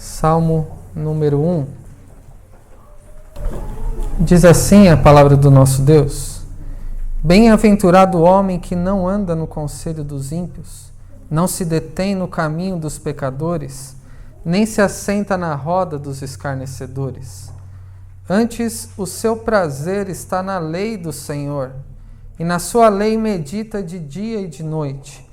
Salmo número 1. Diz assim a palavra do nosso Deus: Bem-aventurado o homem que não anda no conselho dos ímpios, não se detém no caminho dos pecadores, nem se assenta na roda dos escarnecedores. Antes, o seu prazer está na lei do Senhor, e na sua lei medita de dia e de noite.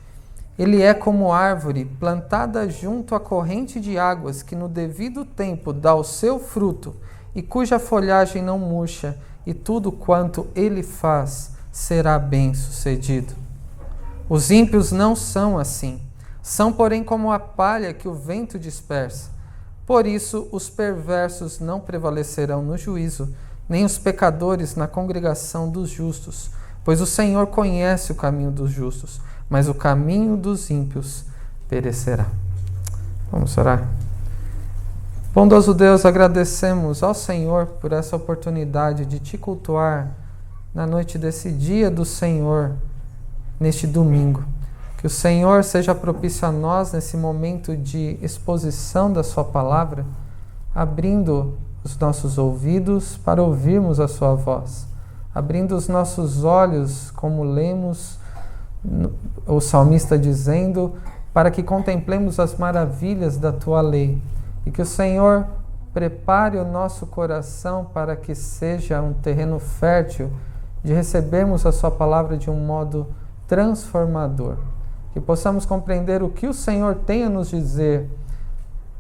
Ele é como árvore plantada junto à corrente de águas, que no devido tempo dá o seu fruto, e cuja folhagem não murcha, e tudo quanto ele faz será bem-sucedido. Os ímpios não são assim, são, porém, como a palha que o vento dispersa. Por isso, os perversos não prevalecerão no juízo, nem os pecadores na congregação dos justos, pois o Senhor conhece o caminho dos justos, mas o caminho dos ímpios perecerá. Vamos orar. Bondoso Deus, agradecemos ao Senhor por essa oportunidade de te cultuar na noite desse dia do Senhor, neste domingo. Que o Senhor seja propício a nós nesse momento de exposição da sua palavra, abrindo os nossos ouvidos para ouvirmos a sua voz, abrindo os nossos olhos, como lemos o salmista dizendo, para que contemplemos as maravilhas da tua lei, e que o Senhor prepare o nosso coração para que seja um terreno fértil de recebermos a sua palavra de um modo transformador, que possamos compreender o que o Senhor tem a nos dizer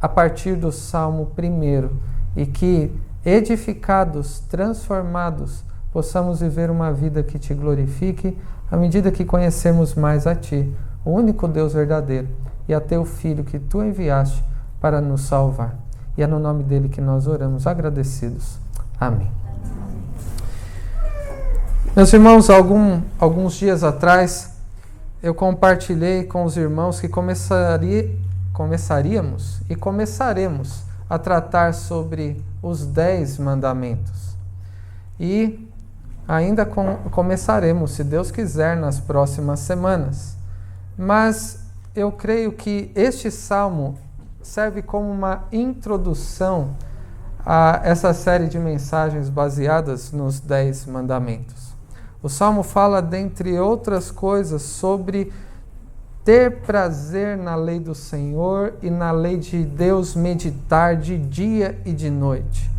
a partir do Salmo 1, e que, edificados, transformados, possamos viver uma vida que te glorifique, à medida que conhecemos mais a Ti, o único Deus verdadeiro, e a Teu Filho que Tu enviaste para nos salvar. E é no nome dele que nós oramos, agradecidos. Amém. Meus irmãos, alguns dias atrás, eu compartilhei com os irmãos que começaríamos e começaremos a tratar sobre os 10 mandamentos. E ainda começaremos, se Deus quiser, nas próximas semanas. Mas eu creio que este salmo serve como uma introdução a essa série de mensagens baseadas nos 10 mandamentos. O salmo fala, dentre outras coisas, sobre ter prazer na lei do Senhor e na lei de Deus meditar de dia e de noite.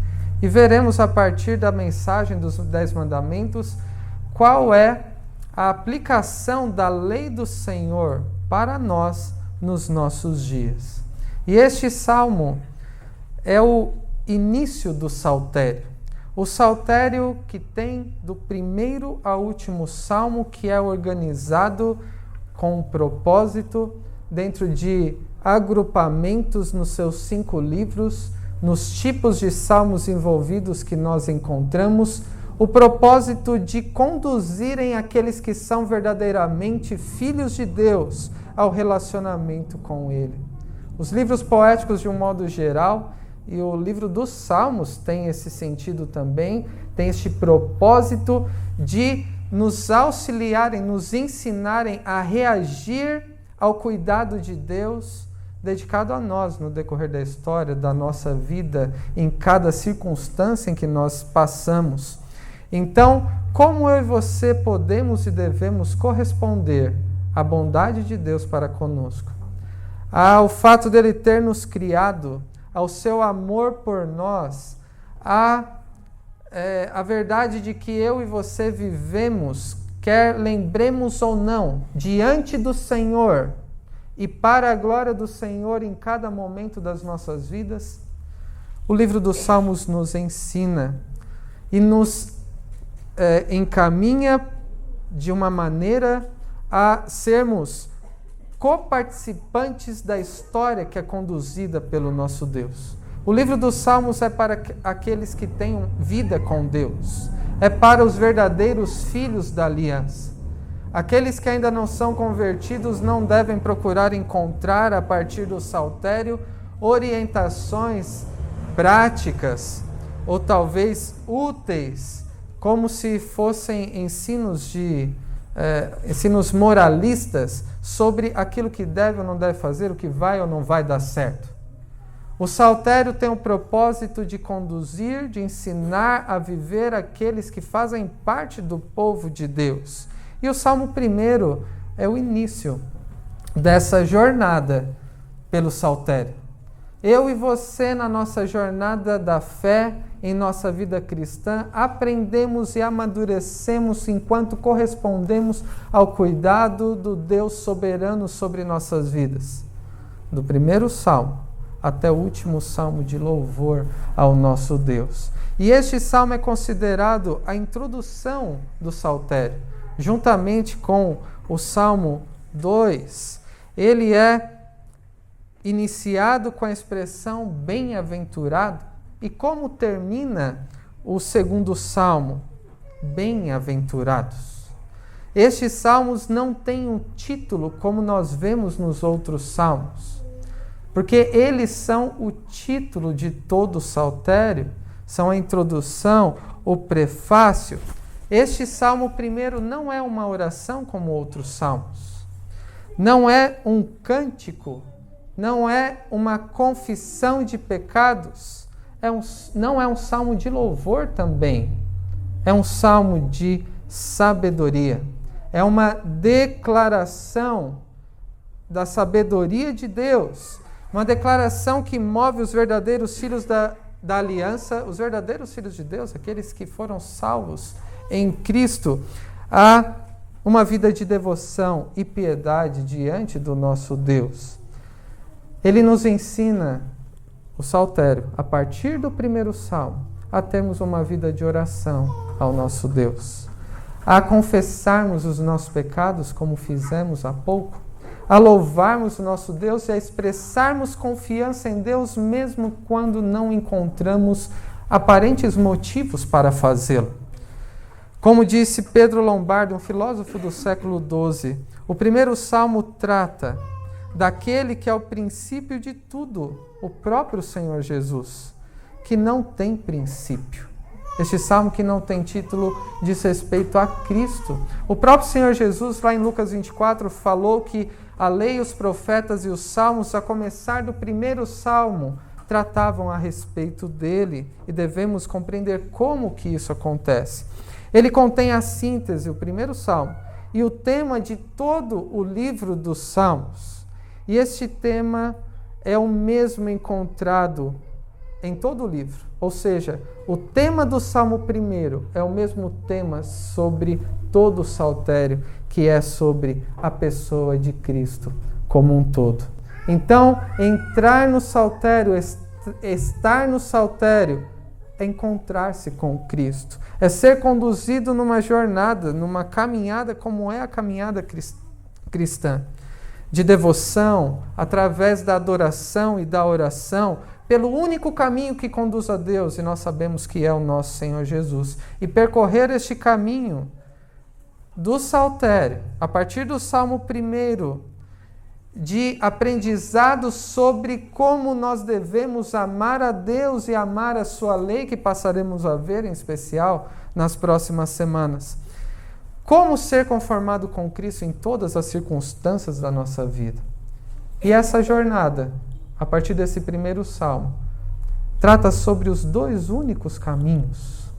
E veremos a partir da mensagem dos 10 mandamentos qual é a aplicação da lei do Senhor para nós nos nossos dias. E este salmo é o início do saltério. O saltério que tem do primeiro ao último salmo, que é organizado com um propósito dentro de agrupamentos nos seus 5 livros, nos tipos de salmos envolvidos que nós encontramos, o propósito de conduzirem aqueles que são verdadeiramente filhos de Deus ao relacionamento com Ele. Os livros poéticos, de um modo geral, e o livro dos Salmos tem esse sentido também, tem este propósito de nos auxiliarem, nos ensinarem a reagir ao cuidado de Deus dedicado a nós no decorrer da história, da nossa vida, em cada circunstância em que nós passamos. Então, como eu e você podemos e devemos corresponder à bondade de Deus para conosco, ao fato dele ter nos criado, ao seu amor por nós, a verdade de que eu e você vivemos, quer lembremos ou não, diante do Senhor e para a glória do Senhor em cada momento das nossas vidas. O livro dos Salmos nos ensina e nos encaminha de uma maneira a sermos coparticipantes da história que é conduzida pelo nosso Deus. O livro dos Salmos é para aqueles que têm vida com Deus, é para os verdadeiros filhos da aliança. Aqueles que ainda não são convertidos não devem procurar encontrar, a partir do saltério, orientações práticas ou talvez úteis, como se fossem ensinos moralistas sobre aquilo que deve ou não deve fazer, o que vai ou não vai dar certo. O saltério tem o propósito de conduzir, de ensinar a viver aqueles que fazem parte do povo de Deus. E o Salmo 1 é o início dessa jornada pelo saltério. Eu e você, na nossa jornada da fé, em nossa vida cristã, aprendemos e amadurecemos enquanto correspondemos ao cuidado do Deus soberano sobre nossas vidas. Do primeiro salmo até o último salmo de louvor ao nosso Deus. E este salmo é considerado a introdução do saltério, juntamente com o Salmo 2. Ele é iniciado com a expressão bem-aventurado. E como termina o segundo salmo? Bem-aventurados. Estes salmos não têm um título como nós vemos nos outros salmos, porque eles são o título de todo o saltério, são a introdução, o prefácio. Este salmo 1 não é uma oração como outros salmos, não é um cântico, não é uma confissão de pecados, não é um salmo de louvor também, é um salmo de sabedoria, é uma declaração da sabedoria de Deus, uma declaração que move os verdadeiros filhos da aliança, os verdadeiros filhos de Deus, aqueles que foram salvos em Cristo, a uma vida de devoção e piedade diante do nosso Deus. Ele nos ensina, o saltério, a partir do primeiro salmo, a termos uma vida de oração ao nosso Deus, a confessarmos os nossos pecados, como fizemos há pouco, a louvarmos o nosso Deus e a expressarmos confiança em Deus, mesmo quando não encontramos aparentes motivos para fazê-lo. Como disse Pedro Lombardi, um filósofo do século XII, o primeiro salmo trata daquele que é o princípio de tudo, o próprio Senhor Jesus, que não tem princípio. Este salmo que não tem título diz respeito a Cristo. O próprio Senhor Jesus, lá em Lucas 24, falou que a lei, os profetas e os salmos, a começar do primeiro salmo, tratavam a respeito dele, e devemos compreender como que isso acontece. Ele contém a síntese, o primeiro salmo, e o tema de todo o livro dos Salmos. E este tema é o mesmo encontrado em todo o livro. Ou seja, o tema do Salmo 1 é o mesmo tema sobre todo o saltério, que é sobre a pessoa de Cristo como um todo. Então, entrar no saltério, estar no saltério, é encontrar-se com Cristo. É ser conduzido numa jornada, numa caminhada como é a caminhada cristã. De devoção, através da adoração e da oração, pelo único caminho que conduz a Deus, e nós sabemos que é o nosso Senhor Jesus. E percorrer este caminho do saltério, a partir do Salmo 1, de aprendizado sobre como nós devemos amar a Deus e amar a sua lei, que passaremos a ver em especial nas próximas semanas. Como ser conformado com Cristo em todas as circunstâncias da nossa vida. E essa jornada, a partir desse primeiro salmo, trata sobre os dois únicos caminhos.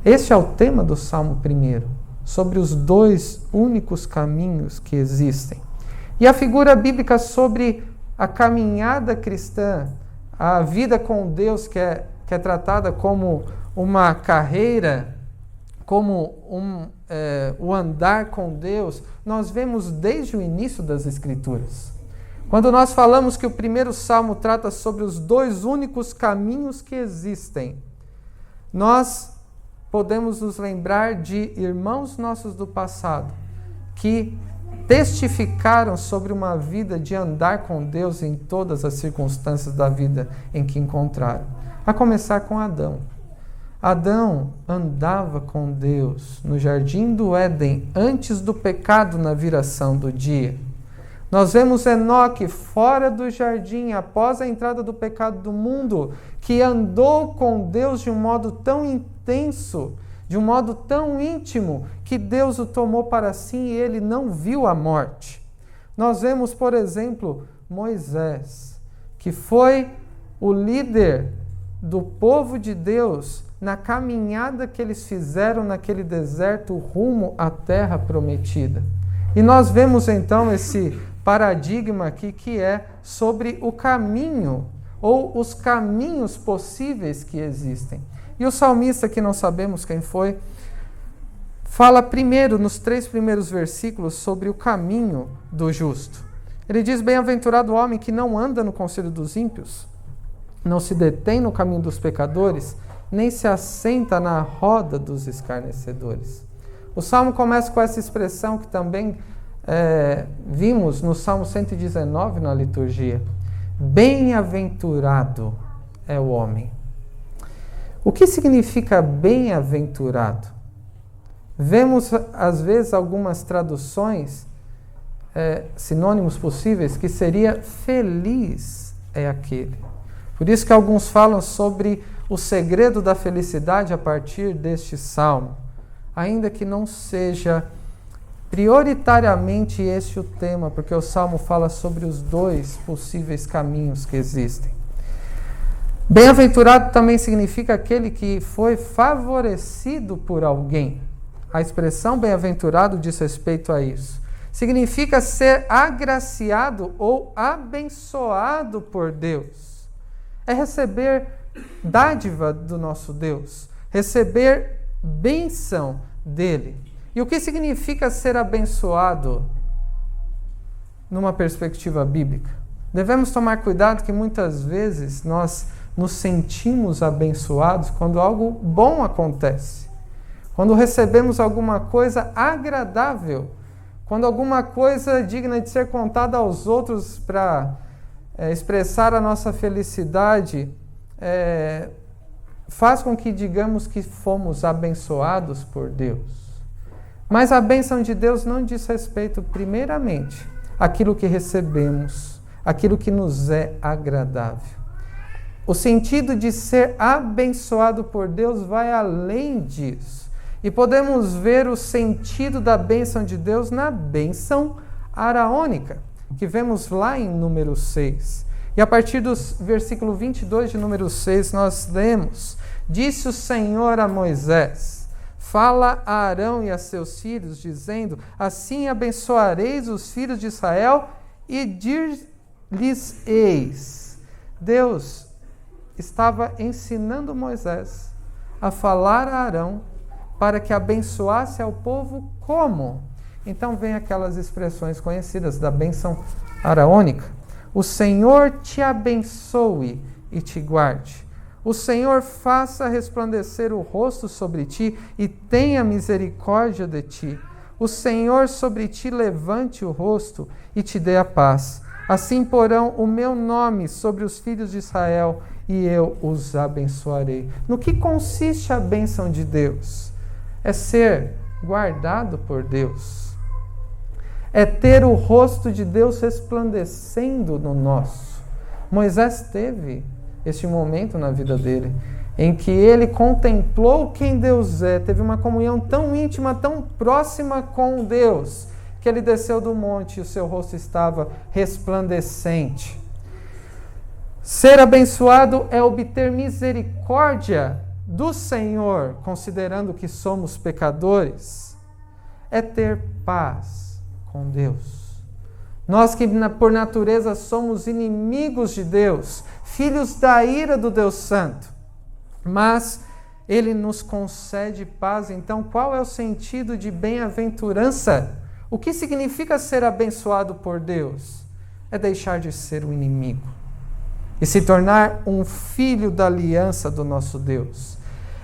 Este é o tema do Salmo 1, sobre os dois únicos caminhos que existem. E a figura bíblica sobre a caminhada cristã, a vida com Deus, que é tratada como uma carreira, como o andar com Deus, nós vemos desde o início das Escrituras. Quando nós falamos que o primeiro salmo trata sobre os dois únicos caminhos que existem, nós podemos nos lembrar de irmãos nossos do passado que testificaram sobre uma vida de andar com Deus em todas as circunstâncias da vida em que encontraram. A começar com Adão. Adão andava com Deus no jardim do Éden antes do pecado na viração do dia. Nós vemos Enoque fora do jardim após a entrada do pecado do mundo, que andou com Deus de um modo tão intenso, de um modo tão íntimo, que Deus o tomou para si e ele não viu a morte. Nós vemos, por exemplo, Moisés, que que foi o líder do povo de Deus na caminhada que eles fizeram naquele deserto rumo à terra prometida. E nós vemos então esse paradigma aqui que é sobre o caminho ou os caminhos possíveis que existem. E o salmista, que não sabemos quem foi, fala primeiro, nos 3 primeiros versículos, sobre o caminho do justo. Ele diz: bem-aventurado o homem que não anda no conselho dos ímpios, não se detém no caminho dos pecadores, nem se assenta na roda dos escarnecedores. O salmo começa com essa expressão que também vimos no Salmo 119 na liturgia. Bem-aventurado é o homem. O que significa bem-aventurado? Vemos, às vezes, algumas traduções, sinônimos possíveis, que seria feliz é aquele. Por isso que alguns falam sobre o segredo da felicidade a partir deste salmo, ainda que não seja prioritariamente este o tema, porque o salmo fala sobre os 2 possíveis caminhos que existem. Bem-aventurado também significa aquele que foi favorecido por alguém. A expressão bem-aventurado diz respeito a isso. Significa ser agraciado ou abençoado por Deus. É receber dádiva do nosso Deus, receber bênção dele. E o que significa ser abençoado numa perspectiva bíblica? Devemos tomar cuidado que muitas vezes nós nos sentimos abençoados quando algo bom acontece, quando recebemos alguma coisa agradável, quando alguma coisa digna de ser contada aos outros para expressar a nossa felicidade, faz com que digamos que fomos abençoados por Deus. Mas a bênção de Deus não diz respeito, primeiramente, àquilo que recebemos, àquilo que nos é agradável. O sentido de ser abençoado por Deus vai além disso. E podemos ver o sentido da bênção de Deus na bênção araônica, que vemos lá em número 6. E a partir do versículo 22 de número 6, nós lemos: disse o Senhor a Moisés: fala a Arão e a seus filhos, dizendo: assim abençoareis os filhos de Israel e dir-lhes-eis. Deus estava ensinando Moisés a falar a Arão para que abençoasse ao povo como? Então vem aquelas expressões conhecidas da bênção araônica. O Senhor te abençoe e te guarde. O Senhor faça resplandecer o rosto sobre ti e tenha misericórdia de ti. O Senhor sobre ti levante o rosto e te dê a paz. Assim porão o meu nome sobre os filhos de Israel e eu os abençoarei. No que consiste a bênção de Deus? É ser guardado por Deus. É ter o rosto de Deus resplandecendo no nosso. Moisés teve este momento na vida dele, em que ele contemplou quem Deus é, teve uma comunhão tão íntima, tão próxima com Deus, que ele desceu do monte e o seu rosto estava resplandecente. Ser abençoado é obter misericórdia do Senhor, considerando que somos pecadores, é ter paz com Deus. Nós que por natureza somos inimigos de Deus, filhos da ira do Deus Santo, mas Ele nos concede paz. Então, qual é o sentido de bem-aventurança? O que significa ser abençoado por Deus? É deixar de ser um inimigo e se tornar um filho da aliança do nosso Deus.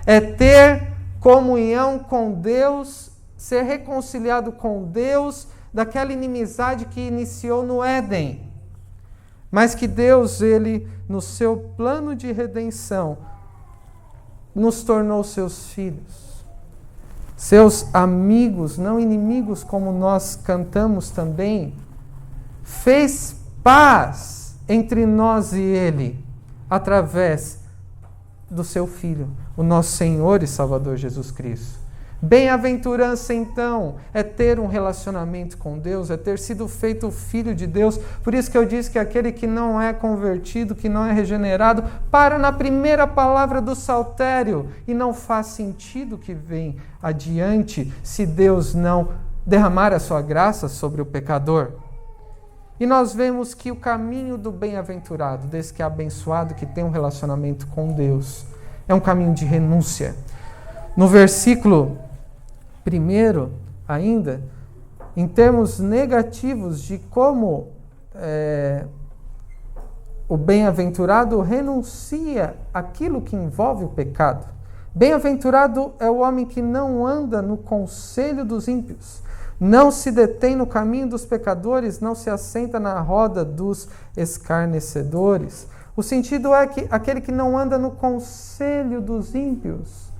É ter comunhão com Deus, ser reconciliado com Deus daquela inimizade que iniciou no Éden. Mas que Deus, Ele, no seu plano de redenção, nos tornou seus filhos, seus amigos, não inimigos, como nós cantamos também, fez paz entre nós e Ele, através do seu Filho, o nosso Senhor e Salvador Jesus Cristo. Bem-aventurança, então, é ter um relacionamento com Deus, é ter sido feito filho de Deus. Por isso que eu disse que aquele que não é convertido, que não é regenerado, para na primeira palavra do saltério e não faz sentido que vem adiante se Deus não derramar a sua graça sobre o pecador. E nós vemos que o caminho do bem-aventurado, desse que é abençoado, que tem um relacionamento com Deus, é um caminho de renúncia. No versículo 1 ainda, em termos negativos de como o bem-aventurado renuncia àquilo que envolve o pecado. Bem-aventurado é o homem que não anda no conselho dos ímpios, não se detém no caminho dos pecadores, não se assenta na roda dos escarnecedores. O sentido é que aquele que não anda no conselho dos ímpios,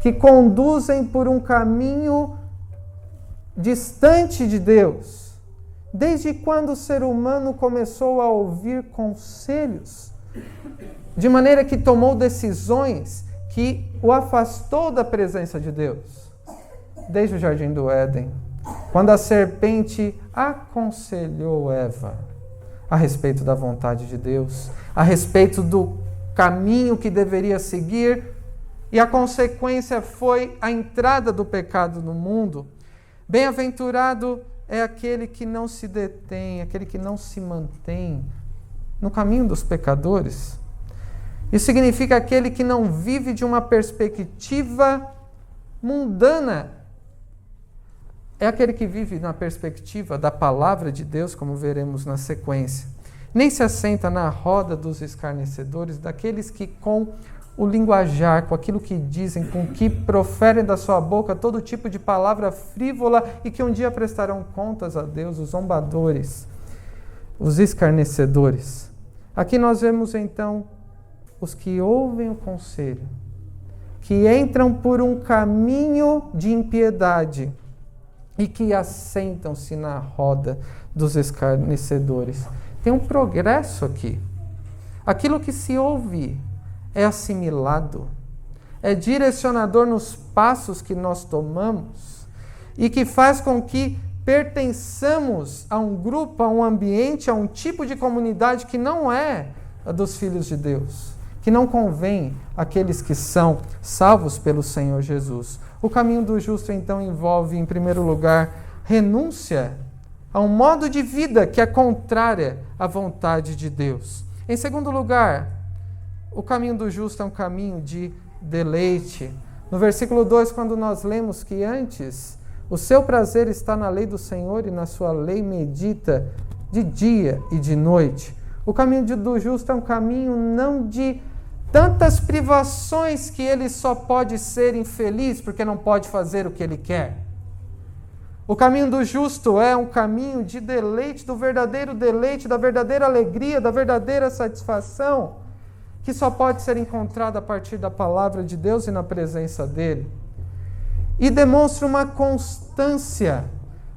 que conduzem por um caminho distante de Deus. Desde quando o ser humano começou a ouvir conselhos? De maneira que tomou decisões que o afastou da presença de Deus. Desde o Jardim do Éden, quando a serpente aconselhou Eva a respeito da vontade de Deus, a respeito do caminho que deveria seguir, e a consequência foi a entrada do pecado no mundo. Bem-aventurado é aquele que não se detém, aquele que não se mantém no caminho dos pecadores. Isso significa aquele que não vive de uma perspectiva mundana. É aquele que vive na perspectiva da palavra de Deus, como veremos na sequência. Nem se assenta na roda dos escarnecedores, daqueles que com o linguajar, com aquilo que dizem, com o que proferem da sua boca todo tipo de palavra frívola e que um dia prestarão contas a Deus, os zombadores, os escarnecedores. Aqui nós vemos então os que ouvem o conselho, que entram por um caminho de impiedade e que assentam-se na roda dos escarnecedores. Tem um progresso aqui. Aquilo que se ouve é assimilado, é direcionador nos passos que nós tomamos e que faz com que pertençamos a um grupo, a um ambiente, a um tipo de comunidade que não é a dos filhos de Deus, que não convém àqueles que são salvos pelo Senhor Jesus. O caminho do justo, então, envolve, em primeiro lugar, renúncia a um modo de vida que é contrária à vontade de Deus. Em segundo lugar, o caminho do justo é um caminho de deleite. No versículo 2, quando nós lemos que antes o seu prazer está na lei do Senhor e na sua lei medita de dia e de noite. O caminho do justo é um caminho não de tantas privações que ele só pode ser infeliz porque não pode fazer o que ele quer. O caminho do justo é um caminho de deleite, do verdadeiro deleite, da verdadeira alegria, da verdadeira satisfação, que só pode ser encontrado a partir da palavra de Deus e na presença dele. E demonstra uma constância,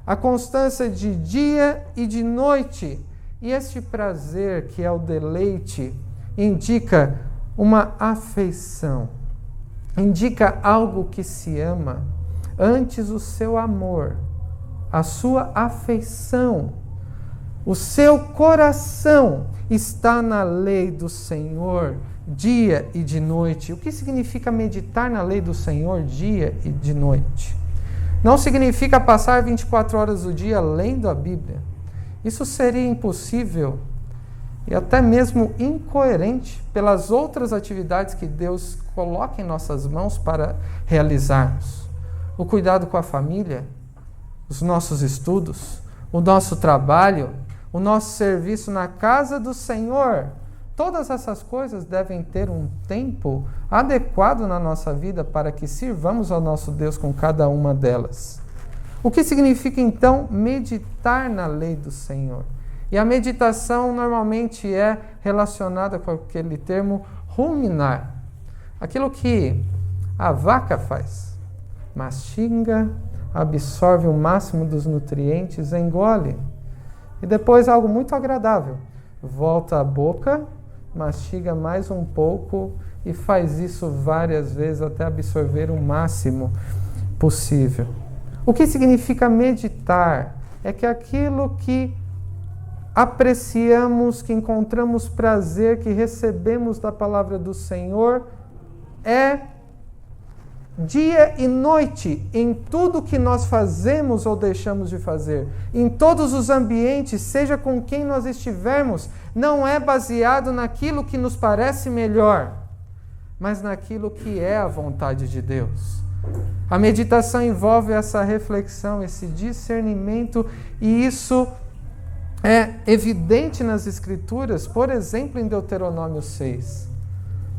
a constância de dia e de noite. E este prazer, que é o deleite, indica uma afeição, indica algo que se ama. Antes o seu amor, a sua afeição, o seu coração está na lei do Senhor dia e de noite. O que significa meditar na lei do Senhor dia e de noite? Não significa passar 24 horas do dia lendo a Bíblia. Isso seria impossível e até mesmo incoerente pelas outras atividades que Deus coloca em nossas mãos para realizarmos. O cuidado com a família, os nossos estudos, o nosso trabalho, o nosso serviço na casa do Senhor. Todas essas coisas devem ter um tempo adequado na nossa vida para que sirvamos ao nosso Deus com cada uma delas. O que significa, então, meditar na lei do Senhor? E a meditação normalmente é relacionada com aquele termo ruminar. Aquilo que a vaca faz. Mastiga, absorve o máximo dos nutrientes, engole. E depois algo muito agradável. Volta à boca, mastiga mais um pouco e faz isso várias vezes até absorver o máximo. possível. O que significa meditar? É que aquilo que apreciamos, que encontramos prazer, que recebemos da palavra do Senhor, é dia e noite em tudo que nós fazemos ou deixamos de fazer. Em todos os ambientes, seja com quem nós estivermos, não é baseado naquilo que nos parece melhor, mas naquilo que é a vontade de Deus. A meditação envolve essa reflexão, esse discernimento, e isso é evidente nas Escrituras, por exemplo, em Deuteronômio 6.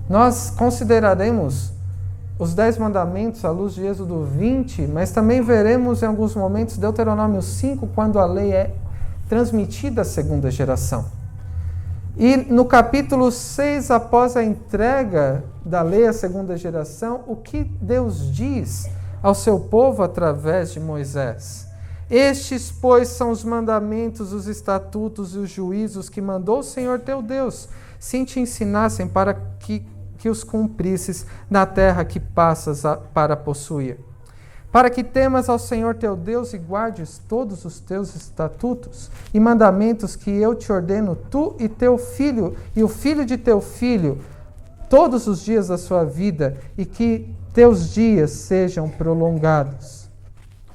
Nós consideraremos os 10 mandamentos à luz de Êxodo 20, mas também veremos em alguns momentos Deuteronômio 5, quando a lei é transmitida à segunda geração. E no capítulo 6, após a entrega da lei à segunda geração, o que Deus diz ao seu povo através de Moisés? Estes, pois, são os mandamentos, os estatutos e os juízos que mandou o Senhor teu Deus, se te ensinassem para que os cumprisses na terra que passas para possuir. Para que temas ao Senhor teu Deus e guardes todos os teus estatutos e mandamentos que eu te ordeno, tu e teu filho e o filho de teu filho, todos os dias da sua vida, e que teus dias sejam prolongados.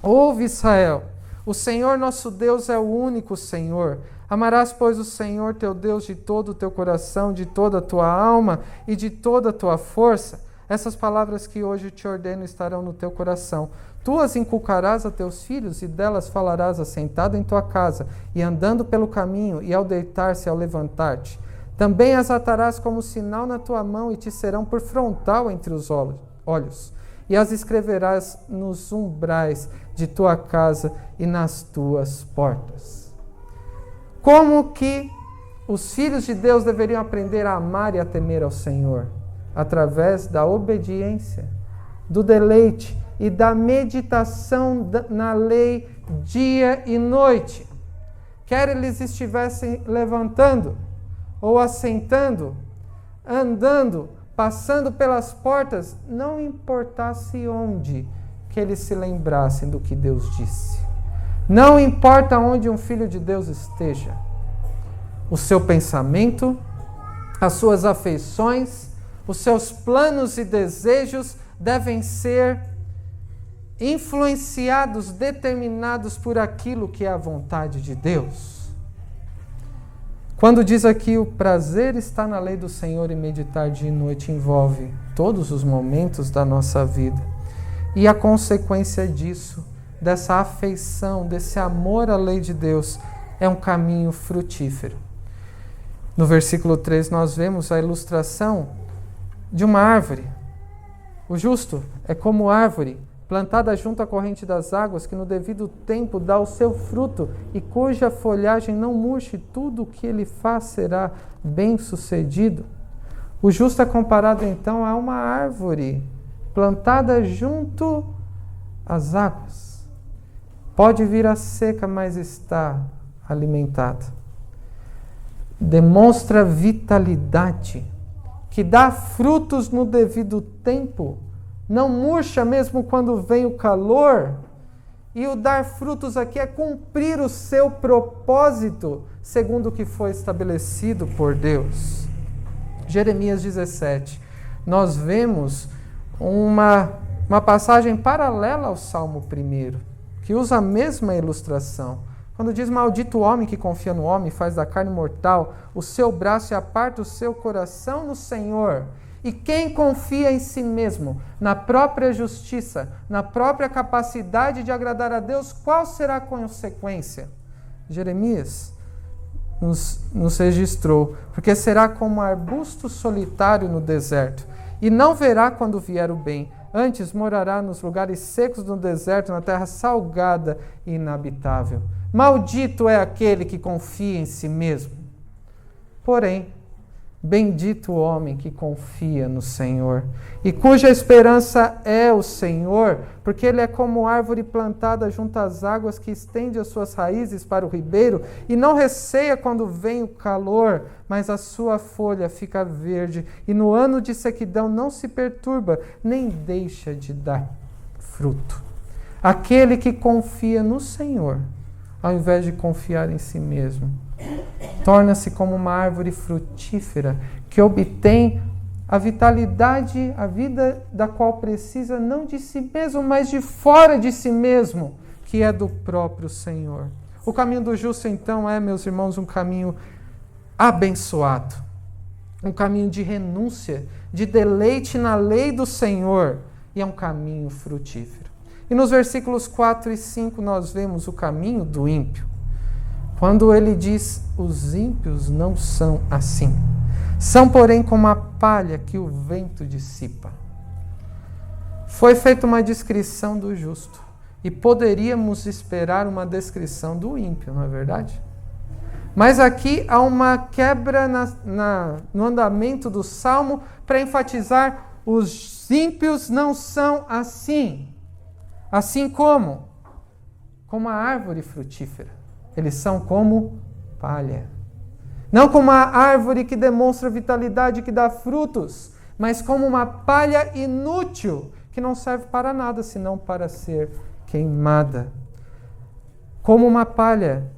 Ouve, Israel, o Senhor nosso Deus é o único Senhor. Amarás, pois, o Senhor teu Deus de todo o teu coração, de toda a tua alma e de toda a tua força. Essas palavras que hoje te ordeno estarão no teu coração. Tu as inculcarás a teus filhos e delas falarás assentado em tua casa e andando pelo caminho e ao deitar-se e ao levantar-te. Também as atarás como sinal na tua mão e te serão por frontal entre os olhos. E as escreverás nos umbrais de tua casa e nas tuas portas. Como que os filhos de Deus deveriam aprender a amar e a temer ao Senhor? Através da obediência, do deleite e da meditação na lei dia e noite. Quer eles estivessem levantando, ou assentando, andando, passando pelas portas, não importasse onde, que eles se lembrassem do que Deus disse. Não importa onde um filho de Deus esteja, o seu pensamento, as suas afeições, os seus planos e desejos devem ser influenciados, determinados por aquilo que é a vontade de Deus. Quando diz aqui o prazer está na lei do Senhor e meditar dia e noite, envolve todos os momentos da nossa vida. E a consequência disso, dessa afeição, desse amor à lei de Deus, é um caminho frutífero. No versículo 3 nós vemos a ilustração de uma árvore. O justo é como árvore plantada junto à corrente das águas, que no devido tempo dá o seu fruto e cuja folhagem não murche, tudo o que ele faz será bem sucedido. O justo é comparado então a uma árvore plantada junto às águas. Pode vir a seca, mas está alimentada. Demonstra vitalidade, que dá frutos no devido tempo, não murcha mesmo quando vem o calor. E o dar frutos aqui é cumprir o seu propósito, segundo o que foi estabelecido por Deus. Jeremias 17, nós vemos uma passagem paralela ao Salmo 1, que usa a mesma ilustração. Quando diz, maldito o homem que confia no homem, faz da carne mortal o seu braço e aparta o seu coração no Senhor. E quem confia em si mesmo, na própria justiça, na própria capacidade de agradar a Deus, qual será a consequência? Jeremias nos registrou, porque será como arbusto solitário no deserto, e não verá quando vier o bem, antes morará nos lugares secos do deserto, na terra salgada e inabitável. Maldito é aquele que confia em si mesmo. Porém, bendito o homem que confia no Senhor, e cuja esperança é o Senhor, porque ele é como árvore plantada junto às águas, que estende as suas raízes para o ribeiro, e não receia quando vem o calor, mas a sua folha fica verde, e no ano de sequidão não se perturba, nem deixa de dar fruto. Aquele que confia no Senhor, ao invés de confiar em si mesmo, torna-se como uma árvore frutífera que obtém a vitalidade, a vida da qual precisa, não de si mesmo, mas de fora de si mesmo, que é do próprio Senhor. O caminho do justo, então, é, meus irmãos, um caminho abençoado, um caminho de renúncia, de deleite na lei do Senhor, e é um caminho frutífero. E nos versículos 4 e 5 nós vemos o caminho do ímpio. Quando ele diz, os ímpios não são assim. São, porém, como a palha que o vento dissipa. Foi feita uma descrição do justo. E poderíamos esperar uma descrição do ímpio, não é verdade? Mas aqui há uma quebra no andamento do Salmo para enfatizar, os ímpios não são assim. Assim como? Como a árvore frutífera. Eles são como palha. Não como uma árvore que demonstra vitalidade, que dá frutos, mas como uma palha inútil, que não serve para nada, senão para ser queimada. Como uma palha,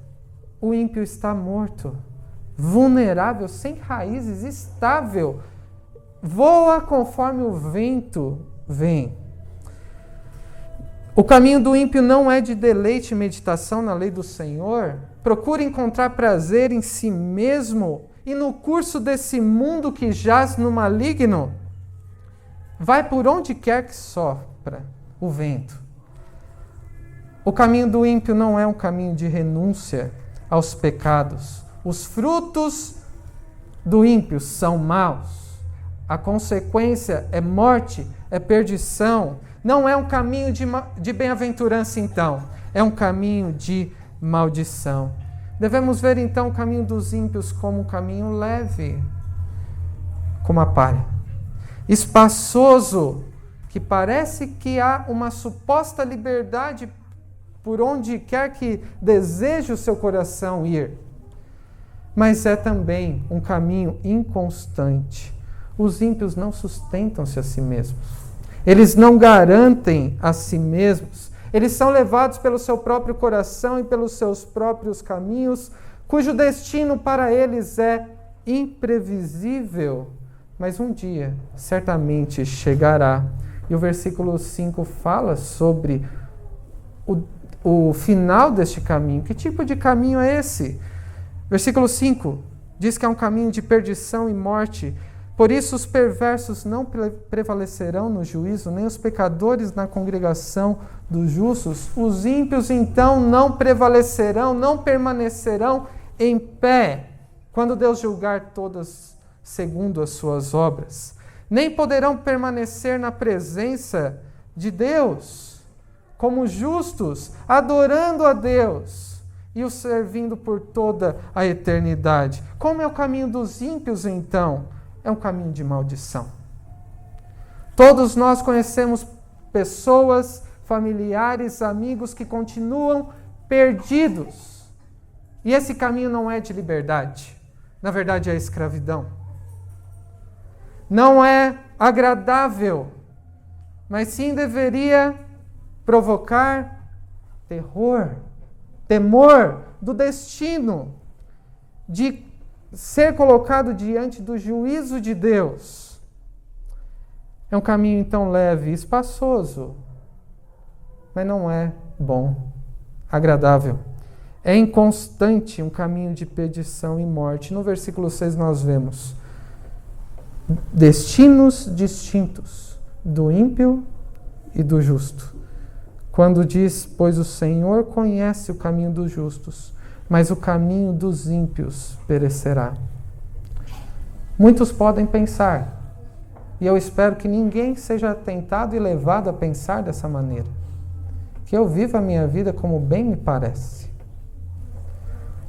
o ímpio está morto, vulnerável, sem raízes, estável, voa conforme o vento vem. O caminho do ímpio não é de deleite e meditação na lei do Senhor. Procura encontrar prazer em si mesmo e no curso desse mundo que jaz no maligno. Vai por onde quer que sopra o vento. O caminho do ímpio não é um caminho de renúncia aos pecados. Os frutos do ímpio são maus. A consequência é morte, é perdição. Não é um caminho de bem-aventurança, então. É um caminho de maldição. Devemos ver, então, o caminho dos ímpios como um caminho leve, como a palha. Espaçoso, que parece que há uma suposta liberdade por onde quer que deseje o seu coração ir. Mas é também um caminho inconstante. Os ímpios não sustentam-se a si mesmos. Eles não garantem a si mesmos. Eles são levados pelo seu próprio coração e pelos seus próprios caminhos, cujo destino para eles é imprevisível. Mas um dia, certamente, chegará. E o versículo 5 fala sobre o final deste caminho. Que tipo de caminho é esse? Versículo 5 diz que é um caminho de perdição e morte. Por isso os perversos não prevalecerão no juízo, nem os pecadores na congregação dos justos. Os ímpios, então, não prevalecerão, não permanecerão em pé, quando Deus julgar todas segundo as suas obras. Nem poderão permanecer na presença de Deus, como justos, adorando a Deus e o servindo por toda a eternidade. Como é o caminho dos ímpios, então? É um caminho de maldição. Todos nós conhecemos pessoas, familiares, amigos que continuam perdidos. E esse caminho não é de liberdade. Na verdade, é escravidão. Não é agradável, mas sim deveria provocar terror, temor do destino, de ser colocado diante do juízo de Deus. É um caminho, então, leve e espaçoso, mas não é bom, agradável. É inconstante, um caminho de perdição e morte. No versículo 6 nós vemos destinos distintos do ímpio e do justo. Quando diz, pois o Senhor conhece o caminho dos justos, mas o caminho dos ímpios perecerá. Muitos podem pensar, e eu espero que ninguém seja tentado e levado a pensar dessa maneira, que eu vivo a minha vida como bem me parece.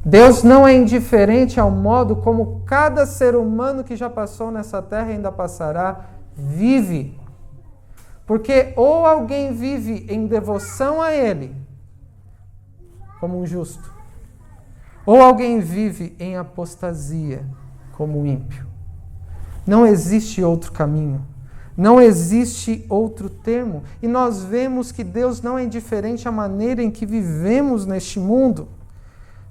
Deus não é indiferente ao modo como cada ser humano que já passou nessa terra e ainda passará, vive. Porque ou alguém vive em devoção a Ele, como um justo, ou alguém vive em apostasia, como um ímpio. Não existe outro caminho. Não existe outro termo. E nós vemos que Deus não é indiferente à maneira em que vivemos neste mundo.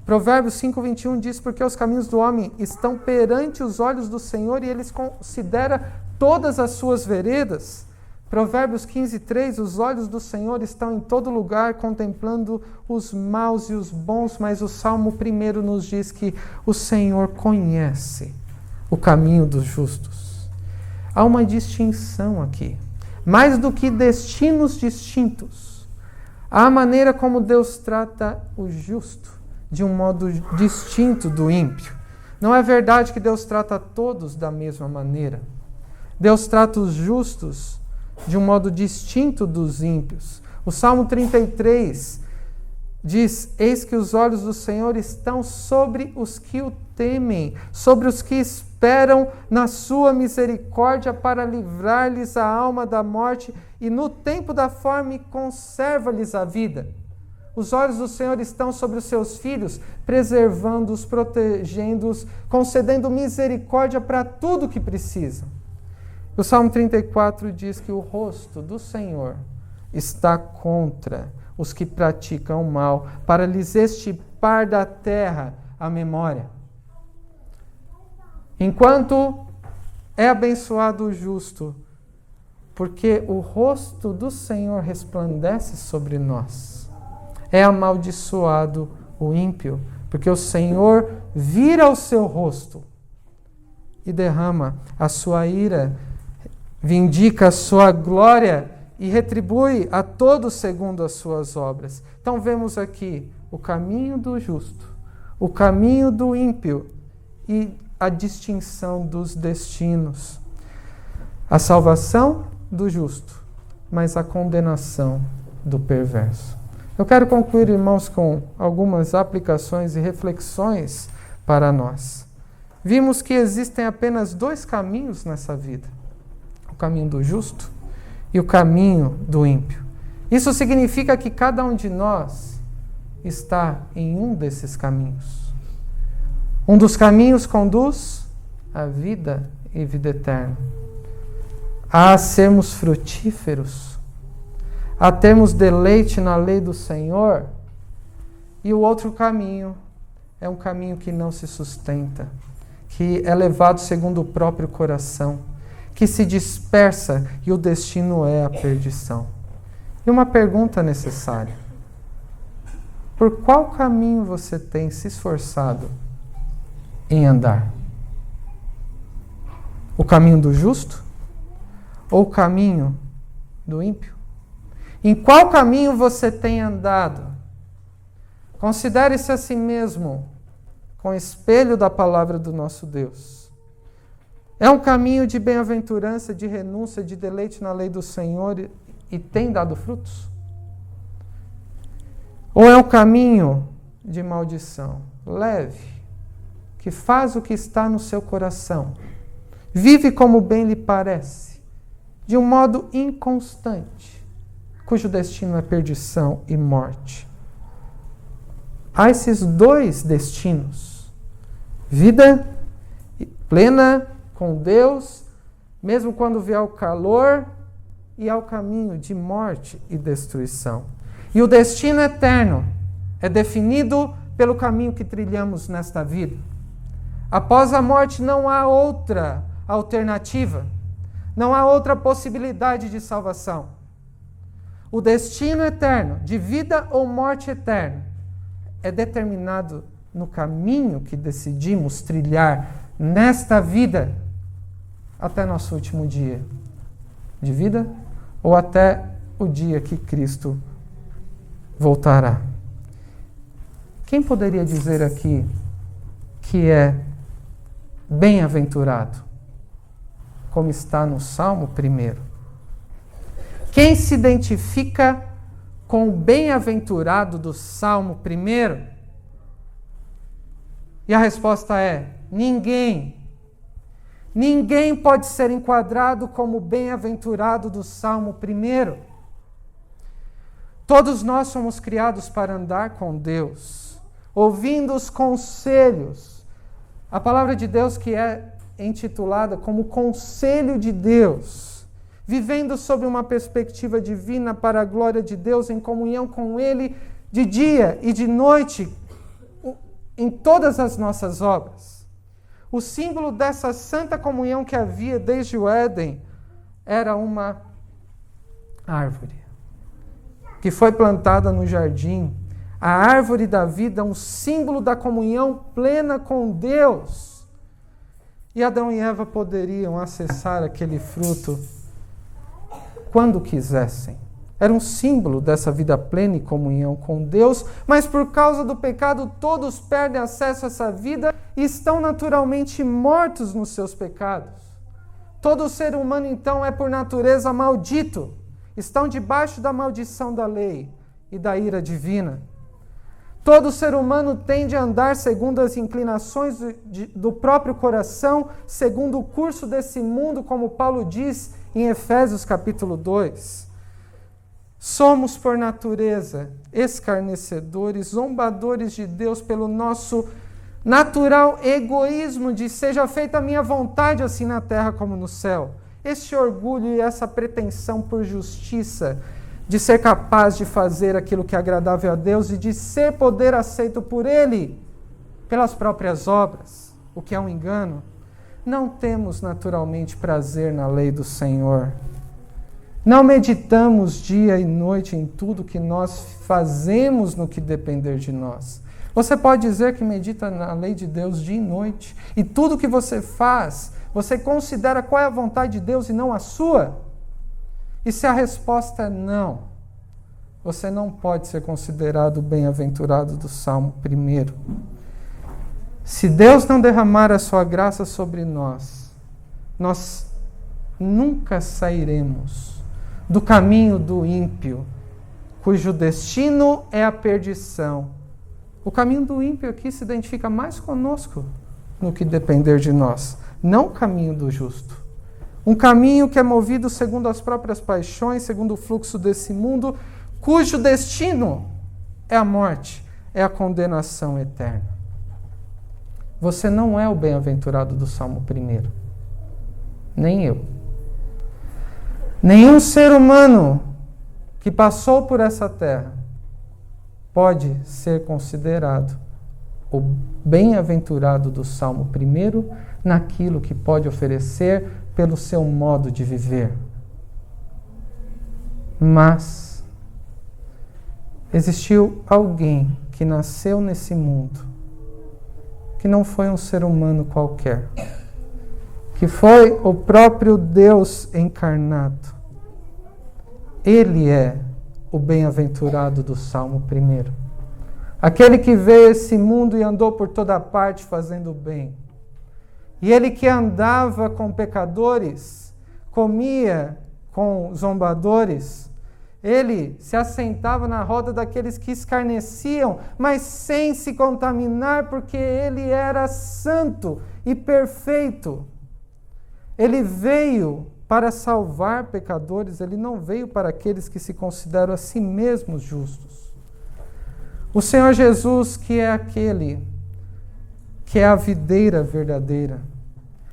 Provérbios 5:21 diz: porque os caminhos do homem estão perante os olhos do Senhor e Ele considera todas as suas veredas. Provérbios 15:3: os olhos do Senhor estão em todo lugar, contemplando os maus e os bons. Mas o Salmo 1 nos diz que o Senhor conhece o caminho dos justos. Há uma distinção aqui. Mais do que destinos distintos, há a maneira como Deus trata o justo de um modo distinto do ímpio. Não é verdade que Deus trata todos da mesma maneira. Deus trata os justos de um modo distinto dos ímpios. O Salmo 33 diz: eis que os olhos do Senhor estão sobre os que o temem, sobre os que esperam na sua misericórdia para livrar-lhes a alma da morte e no tempo da fome conserva-lhes a vida. Os olhos do Senhor estão sobre os seus filhos, preservando-os, protegendo-os, concedendo misericórdia para tudo o que precisam. O Salmo 34 diz que o rosto do Senhor está contra os que praticam o mal, para lhes extirpar da terra a memória. Enquanto é abençoado o justo, porque o rosto do Senhor resplandece sobre nós. É amaldiçoado o ímpio, porque o Senhor vira o seu rosto e derrama a sua ira, vindica a sua glória e retribui a todos segundo as suas obras. Então vemos aqui o caminho do justo, o caminho do ímpio e a distinção dos destinos. A salvação do justo, mas a condenação do perverso. Eu quero concluir, irmãos, com algumas aplicações e reflexões para nós. Vimos que existem apenas dois caminhos nessa vida: o caminho do justo e o caminho do ímpio. Isso significa que cada um de nós está em um desses caminhos. Um dos caminhos conduz à vida e vida eterna, a sermos frutíferos, a termos deleite na lei do Senhor. E o outro caminho é um caminho que não se sustenta, que é levado segundo o próprio coração, que se dispersa e o destino é a perdição. E uma pergunta necessária: por qual caminho você tem se esforçado em andar? O caminho do justo ou o caminho do ímpio? Em qual caminho você tem andado? Considere-se a si mesmo com espelho da palavra do nosso Deus. É um caminho de bem-aventurança, de renúncia, de deleite na lei do Senhor e tem dado frutos? Ou é um caminho de maldição, leve, que faz o que está no seu coração, vive como bem lhe parece, de um modo inconstante, cujo destino é perdição e morte? Há esses dois destinos: vida plena com Deus, mesmo quando vier o calor, e ao caminho de morte e destruição. E o destino eterno é definido pelo caminho que trilhamos nesta vida. Após a morte não há outra alternativa, não há outra possibilidade de salvação. O destino eterno, de vida ou morte eterna, é determinado no caminho que decidimos trilhar nesta vida até nosso último dia de vida ou até o dia que Cristo voltará. Quem poderia dizer aqui que é bem-aventurado, como está no Salmo 1? Quem se identifica com o bem-aventurado do Salmo 1? E a resposta é: ninguém. Ninguém pode ser enquadrado como bem-aventurado do Salmo 1. Todos nós somos criados para andar com Deus, ouvindo os conselhos. A palavra de Deus, que é intitulada como Conselho de Deus, vivendo sob uma perspectiva divina para a glória de Deus, em comunhão com Ele, de dia e de noite, em todas as nossas obras. O símbolo dessa santa comunhão que havia desde o Éden era uma árvore que foi plantada no jardim. A árvore da vida, um símbolo da comunhão plena com Deus. E Adão e Eva poderiam acessar aquele fruto quando quisessem. Era um símbolo dessa vida plena e comunhão com Deus, mas por causa do pecado todos perdem acesso a essa vida e estão naturalmente mortos nos seus pecados. Todo ser humano, então, é por natureza maldito. Estão debaixo da maldição da lei e da ira divina. Todo ser humano tende a andar segundo as inclinações do próprio coração, segundo o curso desse mundo, como Paulo diz em Efésios capítulo 2. Somos, por natureza, escarnecedores, zombadores de Deus pelo nosso natural egoísmo de seja feita a minha vontade, assim na terra como no céu. Esse orgulho e essa pretensão por justiça, de ser capaz de fazer aquilo que é agradável a Deus e de ser poder aceito por Ele pelas próprias obras, o que é um engano. Não temos naturalmente prazer na lei do Senhor. Não meditamos dia e noite em tudo que nós fazemos no que depender de nós. Você pode dizer que medita na lei de Deus dia e noite, e tudo que você faz, você considera qual é a vontade de Deus e não a sua? E se a resposta é não, você não pode ser considerado bem-aventurado do Salmo 1. Se Deus não derramar a sua graça sobre nós, nós nunca sairemos do caminho do ímpio, cujo destino é a perdição. O caminho do ímpio aqui se identifica mais conosco no que depender de nós, não o caminho do justo. Um caminho que é movido segundo as próprias paixões, segundo o fluxo desse mundo, cujo destino é a morte, é a condenação eterna. Você não é o bem-aventurado do Salmo 1. Nem eu. Nenhum ser humano que passou por essa terra pode ser considerado o bem-aventurado do Salmo 1 naquilo que pode oferecer pelo seu modo de viver. Mas existiu alguém que nasceu nesse mundo, que não foi um ser humano qualquer, que foi o próprio Deus encarnado. Ele é o bem-aventurado do Salmo 1. Aquele que veio a esse mundo e andou por toda parte fazendo o bem. E ele que andava com pecadores, comia com zombadores, ele se assentava na roda daqueles que escarneciam, mas sem se contaminar, porque ele era santo e perfeito. Ele veio para salvar pecadores, ele não veio para aqueles que se consideram a si mesmos justos. O Senhor Jesus, que é aquele que é a videira verdadeira,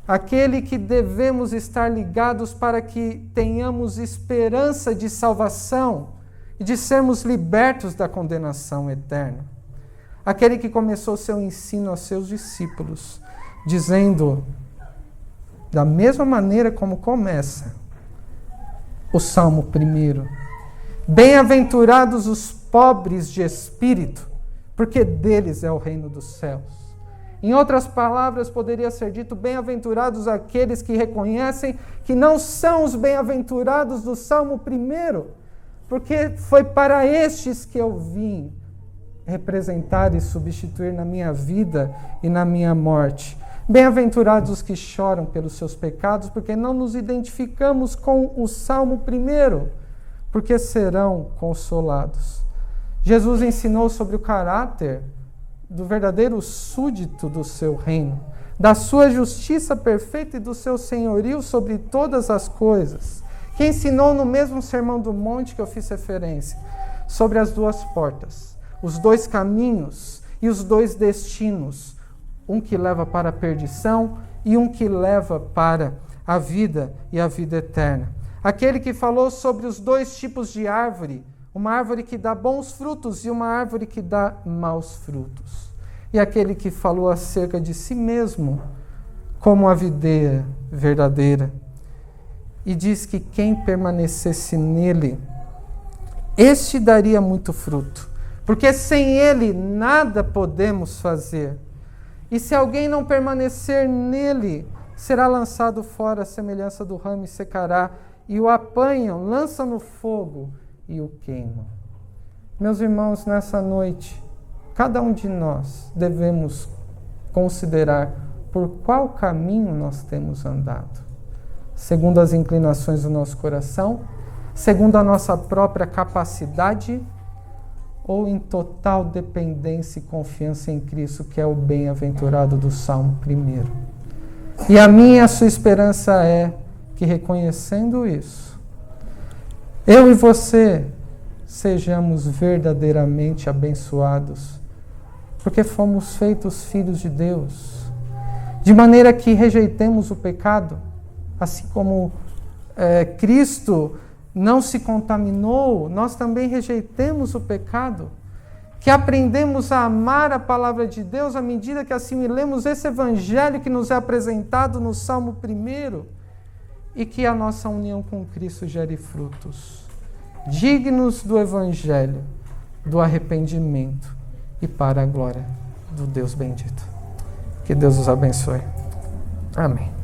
aquele que devemos estar ligados para que tenhamos esperança de salvação e de sermos libertos da condenação eterna. Aquele que começou seu ensino aos seus discípulos, dizendo, da mesma maneira como começa o Salmo 1, bem-aventurados os pobres de espírito, porque deles é o reino dos céus. Em outras palavras, poderia ser dito, bem-aventurados aqueles que reconhecem que não são os bem-aventurados do Salmo 1, porque foi para estes que eu vim representar e substituir na minha vida e na minha morte. Bem-aventurados os que choram pelos seus pecados, porque não nos identificamos com o Salmo 1, porque serão consolados. Jesus ensinou sobre o caráter do verdadeiro súdito do seu reino, da sua justiça perfeita e do seu senhorio sobre todas as coisas, que ensinou no mesmo Sermão do Monte que eu fiz referência, sobre as duas portas, os dois caminhos e os dois destinos, um que leva para a perdição e um que leva para a vida e a vida eterna. aquele que falou sobre os dois tipos de árvore, uma árvore que dá bons frutos e uma árvore que dá maus frutos, e aquele que falou acerca de si mesmo como a videira verdadeira, e diz que quem permanecesse nele, este daria muito fruto, porque sem ele nada podemos fazer. E se alguém não permanecer nele, será lançado fora à semelhança do ramo e secará, e o apanham, lançam no fogo e o queimam. Meus irmãos, nessa noite, cada um de nós devemos considerar por qual caminho nós temos andado, segundo as inclinações do nosso coração, segundo a nossa própria capacidade, ou em total dependência e confiança em Cristo, que é o bem-aventurado do Salmo 1. E a minha e a sua esperança é que, reconhecendo isso, eu e você sejamos verdadeiramente abençoados, porque fomos feitos filhos de Deus, de maneira que rejeitemos o pecado, assim como Cristo não se contaminou, nós também rejeitemos o pecado, que aprendemos a amar a palavra de Deus à medida que assimilemos esse evangelho que nos é apresentado no Salmo 1, e que a nossa união com Cristo gere frutos dignos do evangelho, do arrependimento e para a glória do Deus bendito. Que Deus os abençoe. Amém.